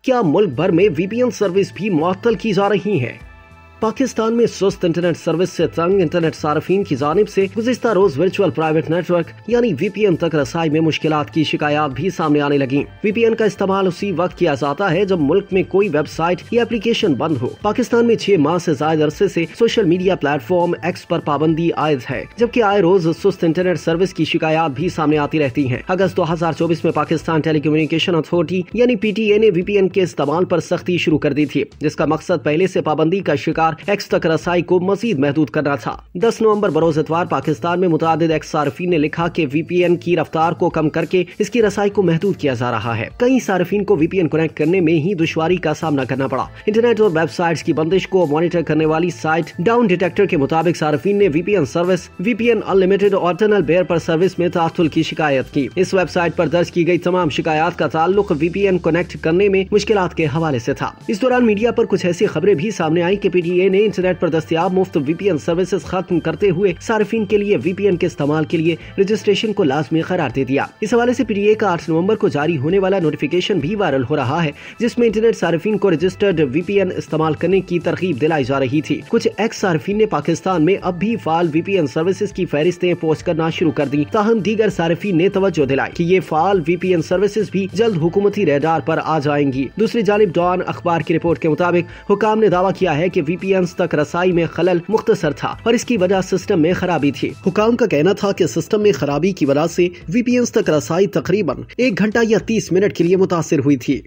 क्या मुल्क भर में वीपीएन सर्विस भी मुअत्तल की जा रही है? पाकिस्तान में सुस्त इंटरनेट सर्विस से तंग इंटरनेट सार्फिन की जानिब से गुज़िश्ता रोज वर्चुअल प्राइवेट नेटवर्क यानी वीपीएन तक रसाई में मुश्किलात की शिकायत भी सामने आने लगी। वीपीएन का इस्तेमाल उसी वक्त किया जाता है जब मुल्क में कोई वेबसाइट या एप्लीकेशन बंद हो। पाकिस्तान में 6 माह से ज्यादा अरसे से सोशल मीडिया प्लेटफॉर्म एक्स पर पाबंदी आयद है, जबकि आए रोज सुस्त इंटरनेट सर्विस की शिकायत भी सामने आती रहती है। अगस्त 2024 में पाकिस्तान टेलीकम्युनिकेशन अथॉरिटी यानी पीटीए ने वीपीएन के इस्तेमाल पर सख्ती शुरू कर दी थी, जिसका मकसद पहले से पाबंदी का शिकार एक्स तक रसाई को मजीद महदूद करना था। 10 नवंबर बरोज इतवार पाकिस्तान में मुतादिद एक्स सार्फिन ने लिखा कि वीपीएन की रफ्तार को कम करके इसकी रसाई को महदूद किया जा रहा है। कई सार्फिन को वीपीएन कनेक्ट करने में ही दुश्वारी का सामना करना पड़ा। इंटरनेट और वेबसाइट्स की बंदिश को मॉनिटर करने वाली साइट डाउन डिटेक्टर के मुताबिक सार्फिन ने वीपीएन सर्विस, वीपीएन अनलिमिटेड और टनल बेयर पर सर्विस में तातुल की शिकायत की। इस वेबसाइट पर दर्ज की गई तमाम शिकायत का ताल्लुक वीपीएन कनेक्ट करने में मुश्किलात के हवाले से था। इस दौरान मीडिया पर कुछ ऐसी खबरें भी सामने आई कि पीटीए ने इंटरनेट पर दस्तयाब मुफ्त वीपीएन सर्विसेज खत्म करते हुए सार्फिन के लिए वीपीएन के इस्तेमाल के लिए रजिस्ट्रेशन को लाजमी करार दे दिया। इस हवाले से पीटीए का 8 नवंबर को जारी होने वाला नोटिफिकेशन भी वायरल हो रहा है, जिसमें इंटरनेट सार्फिन को रजिस्टर्ड वीपीएन इस्तेमाल करने की तरगीब दिलाई जा रही थी। कुछ एक्स सार्फिन ने पाकिस्तान में अब भी फाल वीपीएन सर्विसेज की फहरिस्तें पोस्ट करना शुरू कर दी। ताहम दीगर सार्फिन ने तवज्जो दिलाई कि ये फाल वीपीएन सर्विसेज भी जल्द हुकूमती रेडार पर आ जाएंगी। दूसरी जानिब डॉन अखबार की रिपोर्ट के मुताबिक हुकाम ने दावा किया है कि वीपीएन तक रसाई में खलल मुख्तसर था और इसकी वजह सिस्टम में खराबी थी। हुकाम का कहना था कि सिस्टम में खराबी की वजह से वीपीएन तक रसाई तकरीबन 1 घंटा या 30 मिनट के लिए मुतासिर हुई थी।